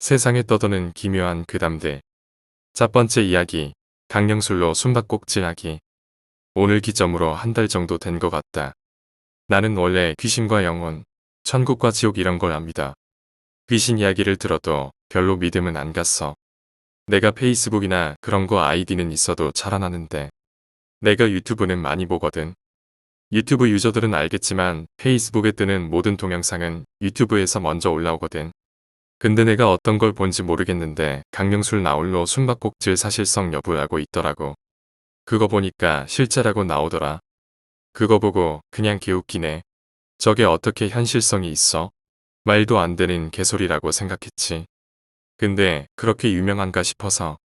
세상에 떠도는 기묘한 괴담들. 첫 번째 이야기. 강령술로 숨바꼭질하기. 오늘 기점으로 한 달 정도 된 것 같다. 나는 원래 귀신과 영혼, 천국과 지옥 이런 걸 압니다. 귀신 이야기를 들어도 별로 믿음은 안 갔어. 내가 페이스북이나 그런 거 아이디는 있어도 잘 안 하는데. 내가 유튜브는 많이 보거든. 유튜브 유저들은 알겠지만 페이스북에 뜨는 모든 동영상은 유튜브에서 먼저 올라오거든. 근데 내가 어떤 걸 본지 모르겠는데 강령술 나홀로 숨바꼭질 사실성 여부라고 있더라고. 그거 보니까 실제라고 나오더라. 그거 보고 그냥 개웃기네. 저게 어떻게 현실성이 있어? 말도 안 되는 개소리라고 생각했지. 근데 그렇게 유명한가 싶어서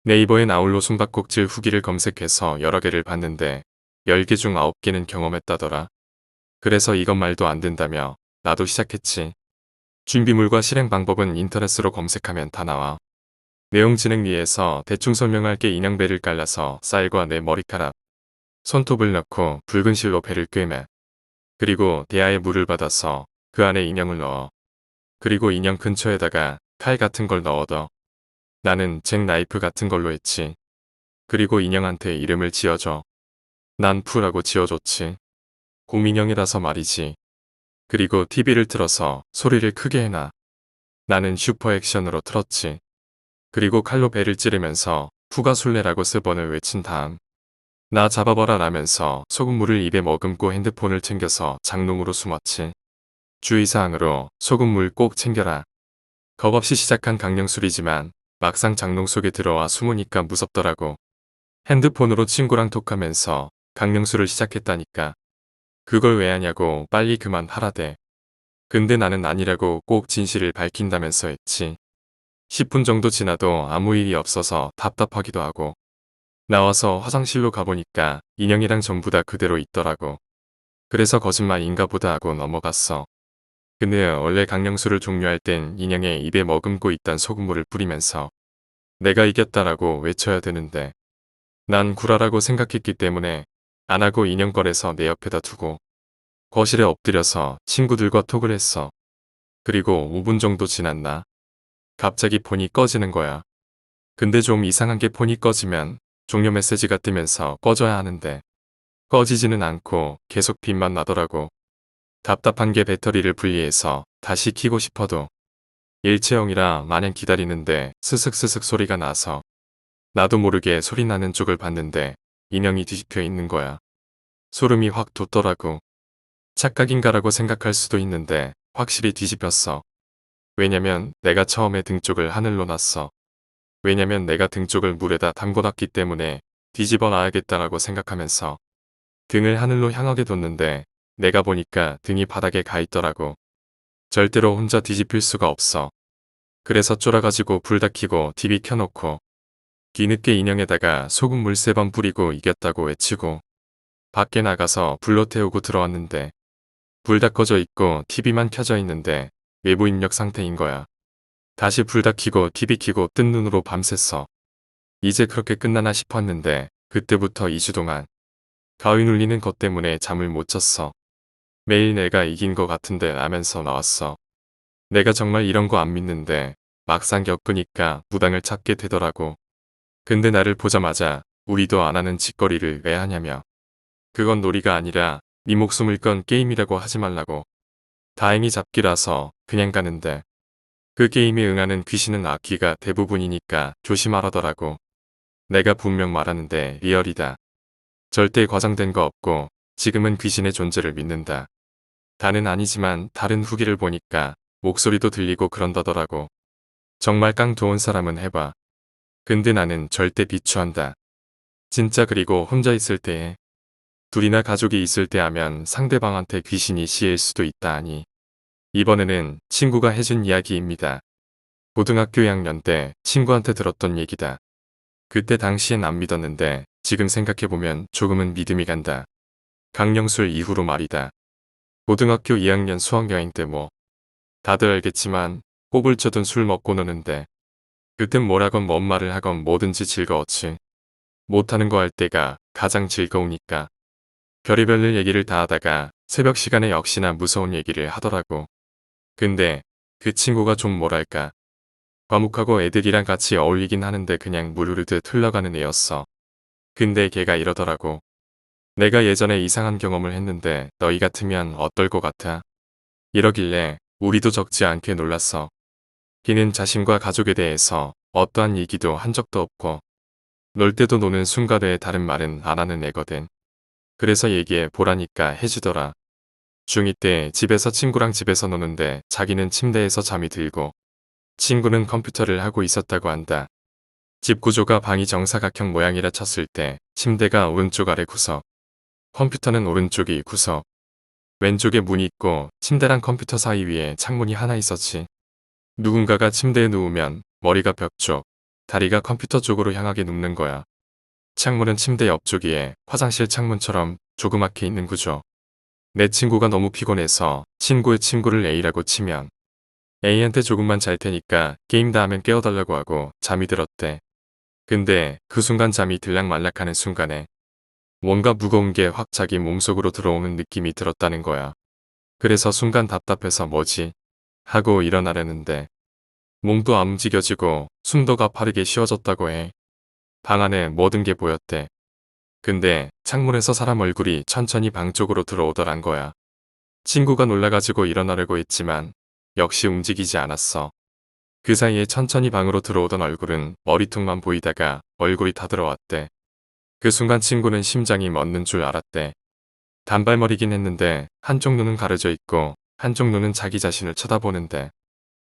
네이버에 나홀로 숨바꼭질 후기를 검색해서 여러 개를 봤는데 10개 중 9개는 경험했다더라. 그래서 이건 말도 안 된다며 나도 시작했지. 준비물과 실행 방법은 인터넷으로 검색하면 다 나와. 내용 진행 위에서 대충 설명할 게 인형배를 깔라서 쌀과 내 머리카락, 손톱을 넣고 붉은 실로 배를 꿰매. 그리고 대야에 물을 받아서 그 안에 인형을 넣어. 그리고 인형 근처에다가 칼 같은 걸 넣어둬. 나는 잭 나이프 같은 걸로 했지. 그리고 인형한테 이름을 지어줘. 난 푸라고 지어줬지. 곰인형이라서 말이지. 그리고 TV를 틀어서 소리를 크게 해놔. 나는 슈퍼 액션으로 틀었지. 그리고 칼로 배를 찌르면서 푸가 술래라고 세 번을 외친 다음 나 잡아봐라 라면서 소금물을 입에 머금고 핸드폰을 챙겨서 장롱으로 숨었지. 주의사항으로 소금물 꼭 챙겨라. 겁없이 시작한 강령술이지만 막상 장롱 속에 들어와 숨으니까 무섭더라고. 핸드폰으로 친구랑 톡하면서 강령술을 시작했다니까. 그걸 왜 하냐고 빨리 그만하라대. 근데 나는 아니라고 꼭 진실을 밝힌다면서 했지. 10분 정도 지나도 아무 일이 없어서 답답하기도 하고 나와서 화장실로 가보니까 인형이랑 전부 다 그대로 있더라고. 그래서 거짓말인가 보다 하고 넘어갔어. 근데 원래 강령술을 종료할 땐 인형의 입에 머금고 있던 소금물을 뿌리면서 내가 이겼다라고 외쳐야 되는데 난 구라라고 생각했기 때문에 안 하고 인형 꺼내서 내 옆에다 두고 거실에 엎드려서 친구들과 톡을 했어. 그리고 5분 정도 지났나? 갑자기 폰이 꺼지는 거야. 근데 좀 이상한 게 폰이 꺼지면 종료 메시지가 뜨면서 꺼져야 하는데 꺼지지는 않고 계속 빛만 나더라고. 답답한 게 배터리를 분리해서 다시 켜고 싶어도 일체형이라 마냥 기다리는데 스슥스슥 소리가 나서 나도 모르게 소리 나는 쪽을 봤는데 인형이 뒤집혀 있는 거야. 소름이 확 돋더라고. 착각인가라고 생각할 수도 있는데 확실히 뒤집혔어. 왜냐면 내가 처음에 등 쪽을 하늘로 놨어. 왜냐면 내가 등 쪽을 물에다 담궈놨기 때문에 뒤집어 놔야겠다라고 생각하면서 등을 하늘로 향하게 뒀는데 내가 보니까 등이 바닥에 가 있더라고. 절대로 혼자 뒤집힐 수가 없어. 그래서 쫄아가지고 불 다 켜고 TV 켜놓고 뒤늦게 인형에다가 소금물 3번 뿌리고 이겼다고 외치고 밖에 나가서 불로 태우고 들어왔는데 불 다 꺼져 있고 TV만 켜져 있는데 외부 입력 상태인 거야. 다시 불 다 켜고 TV 켜고 뜬 눈으로 밤샜어. 이제 그렇게 끝나나 싶었는데 그때부터 2주 동안 가위 눌리는 것 때문에 잠을 못 잤어. 매일 내가 이긴 것 같은데 라면서 나왔어. 내가 정말 이런 거 안 믿는데 막상 겪으니까 무당을 찾게 되더라고. 근데 나를 보자마자 우리도 안 하는 짓거리를 왜 하냐며. 그건 놀이가 아니라 네 목숨을 건 게임이라고 하지 말라고. 다행히 잡기라서 그냥 가는데 그 게임에 응하는 귀신은 악귀가 대부분이니까 조심하라더라고. 내가 분명 말하는데 리얼이다. 절대 과장된 거 없고 지금은 귀신의 존재를 믿는다. 다는 아니지만 다른 후기를 보니까 목소리도 들리고 그런다더라고. 정말 깡 좋은 사람은 해봐. 근데 나는 절대 비추한다. 진짜 그리고 혼자 있을 때에 둘이나 가족이 있을 때 하면 상대방한테 귀신이 시일 수도 있다 하니 이번에는 친구가 해준 이야기입니다. 고등학교 2학년 때 친구한테 들었던 얘기다. 그때 당시엔 안 믿었는데 지금 생각해보면 조금은 믿음이 간다. 강령술 이후로 말이다. 고등학교 2학년 수학여행 때 뭐 다들 알겠지만 꼽을 쳐둔 술 먹고 노는데 그땐 뭐라건 뭔 말을 하건 뭐든지 즐거웠지. 못하는 거 할 때가 가장 즐거우니까. 별의별 얘기를 다 하다가 새벽 시간에 역시나 무서운 얘기를 하더라고. 근데 그 친구가 좀 뭐랄까 과묵하고 애들이랑 같이 어울리긴 하는데 그냥 물 흐르듯 흘러가는 애였어. 근데 걔가 이러더라고. 내가 예전에 이상한 경험을 했는데 너희 같으면 어떨 것 같아? 이러길래 우리도 적지 않게 놀랐어. 걔는 자신과 가족에 대해서 어떠한 얘기도 한 적도 없고 놀 때도 노는 순간에 다른 말은 안 하는 애거든. 그래서 얘기해 보라니까 해주더라. 중2 때 집에서 친구랑 집에서 노는데 자기는 침대에서 잠이 들고 친구는 컴퓨터를 하고 있었다고 한다. 집 구조가 방이 정사각형 모양이라 쳤을 때 침대가 오른쪽 아래 구석, 컴퓨터는 오른쪽이 구석, 왼쪽에 문이 있고 침대랑 컴퓨터 사이 위에 창문이 하나 있었지. 누군가가 침대에 누우면 머리가 벽 쪽, 다리가 컴퓨터 쪽으로 향하게 눕는 거야. 창문은 침대 옆쪽이에 화장실 창문처럼 조그맣게 있는 구조. 내 친구가 너무 피곤해서 친구의 친구를 A라고 치면 A한테 조금만 잘 테니까 게임 다 하면 깨워달라고 하고 잠이 들었대. 근데 그 순간 잠이 들락말락하는 순간에 뭔가 무거운 게 확 자기 몸속으로 들어오는 느낌이 들었다는 거야. 그래서 순간 답답해서 뭐지? 하고 일어나려는데 몸도 안 움직여지고 숨도 가파르게 쉬어졌다고 해. 방 안에 모든 게 보였대. 근데 창문에서 사람 얼굴이 천천히 방 쪽으로 들어오더란 거야. 친구가 놀라가지고 일어나려고 했지만 역시 움직이지 않았어. 그 사이에 천천히 방으로 들어오던 얼굴은 머리통만 보이다가 얼굴이 다 들어왔대. 그 순간 친구는 심장이 멎는 줄 알았대. 단발머리긴 했는데 한쪽 눈은 가려져 있고 한쪽 눈은 자기 자신을 쳐다보는데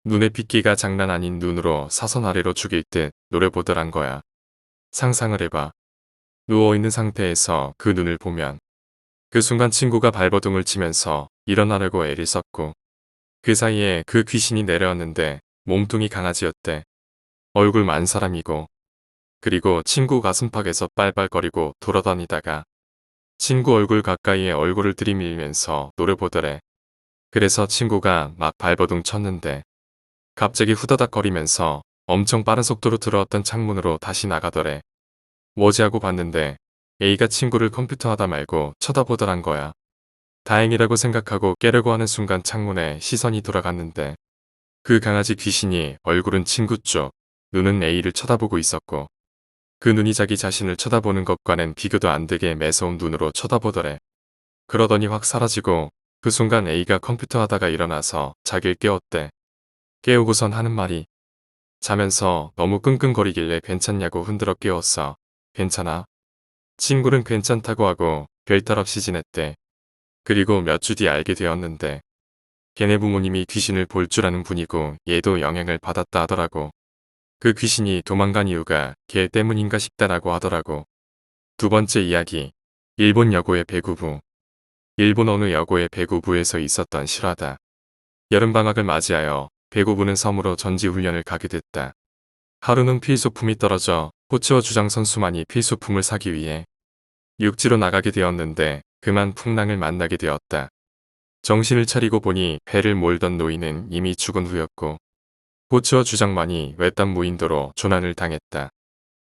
눈의 핏기가 장난 아닌 눈으로 사선 아래로 죽일 듯 노려보더란 거야. 상상을 해봐. 누워있는 상태에서 그 눈을 보면 그 순간 친구가 발버둥을 치면서 일어나려고 애를 썼고 그 사이에 그 귀신이 내려왔는데 몸뚱이 강아지였대. 얼굴 만 사람이고 그리고 친구 가슴팍에서 빨빨거리고 돌아다니다가 친구 얼굴 가까이에 얼굴을 들이밀면서 노려보더래. 그래서 친구가 막 발버둥 쳤는데 갑자기 후다닥 거리면서 엄청 빠른 속도로 들어왔던 창문으로 다시 나가더래. 뭐지 하고 봤는데 A가 친구를 컴퓨터 하다 말고 쳐다보더란 거야. 다행이라고 생각하고 깨려고 하는 순간 창문에 시선이 돌아갔는데 그 강아지 귀신이 얼굴은 친구 쪽, 눈은 A를 쳐다보고 있었고 그 눈이 자기 자신을 쳐다보는 것과는 비교도 안 되게 매서운 눈으로 쳐다보더래. 그러더니 확 사라지고 그 순간 A가 컴퓨터 하다가 일어나서 자기를 깨웠대. 깨우고선 하는 말이 자면서 너무 끙끙거리길래 괜찮냐고 흔들어 깨웠어. 괜찮아? 친구는 괜찮다고 하고 별탈 없이 지냈대. 그리고 몇 주 뒤 알게 되었는데 걔네 부모님이 귀신을 볼 줄 아는 분이고 얘도 영향을 받았다 하더라고. 그 귀신이 도망간 이유가 걔 때문인가 싶다라고 하더라고. 두 번째 이야기. 일본 여고의 배구부. 일본 어느 여고의 배구부에서 있었던 실화다. 여름방학을 맞이하여 배구부는 섬으로 전지훈련을 가게 됐다. 하루는 필수품이 떨어져 코치와 주장 선수만이 필수품을 사기 위해 육지로 나가게 되었는데 그만 풍랑을 만나게 되었다. 정신을 차리고 보니 배를 몰던 노인은 이미 죽은 후였고 코치와 주장만이 외딴 무인도로 조난을 당했다.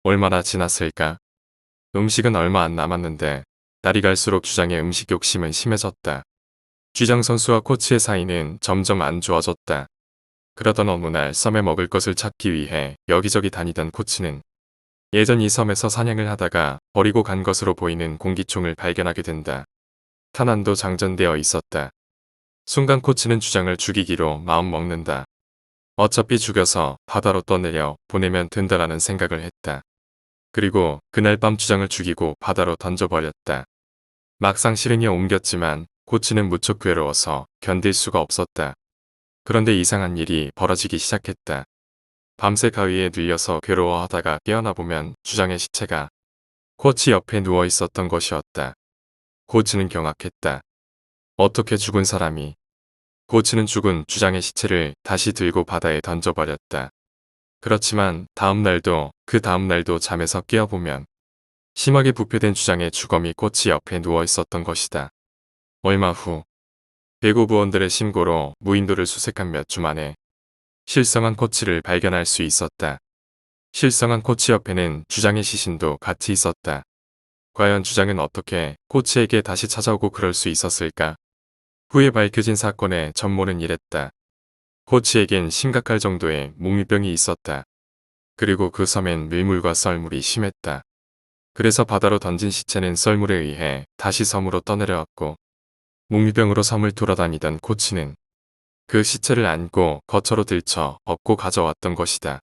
얼마나 지났을까? 음식은 얼마 안 남았는데 날이 갈수록 주장의 음식 욕심은 심해졌다. 주장 선수와 코치의 사이는 점점 안 좋아졌다. 그러던 어느 날 섬에 먹을 것을 찾기 위해 여기저기 다니던 코치는 예전 이 섬에서 사냥을 하다가 버리고 간 것으로 보이는 공기총을 발견하게 된다. 탄환도 장전되어 있었다. 순간 코치는 주장을 죽이기로 마음먹는다. 어차피 죽여서 바다로 떠내려 보내면 된다라는 생각을 했다. 그리고 그날 밤 주장을 죽이고 바다로 던져버렸다. 막상 실행에 옮겼지만 코치는 무척 괴로워서 견딜 수가 없었다. 그런데 이상한 일이 벌어지기 시작했다. 밤새 가위에 눌려서 괴로워하다가 깨어나 보면 주장의 시체가 코치 옆에 누워 있었던 것이었다. 코치는 경악했다. 어떻게 죽은 사람이. 코치는 죽은 주장의 시체를 다시 들고 바다에 던져버렸다. 그렇지만 다음 날도 그 다음 날도 잠에서 깨어보면 심하게 부패된 주장의 주검이 코치 옆에 누워 있었던 것이다. 얼마 후 배구부원들의 신고로 무인도를 수색한 몇 주 만에 실성한 코치를 발견할 수 있었다. 실성한 코치 옆에는 주장의 시신도 같이 있었다. 과연 주장은 어떻게 코치에게 다시 찾아오고 그럴 수 있었을까? 후에 밝혀진 사건의 전모는 이랬다. 코치에겐 심각할 정도의 몽유병이 있었다. 그리고 그 섬엔 밀물과 썰물이 심했다. 그래서 바다로 던진 시체는 썰물에 의해 다시 섬으로 떠내려왔고 몽유병으로 섬을 돌아다니던 코치는 그 시체를 안고 거처로 들쳐 업고 가져왔던 것이다.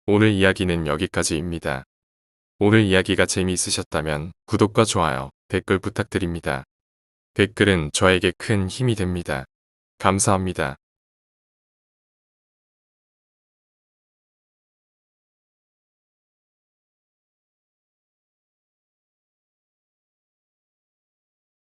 오늘 이야기는 여기까지입니다. 오늘 이야기가 재미있으셨다면 구독과 좋아요, 댓글 부탁드립니다. 댓글은 저에게 큰 힘이 됩니다. 감사합니다.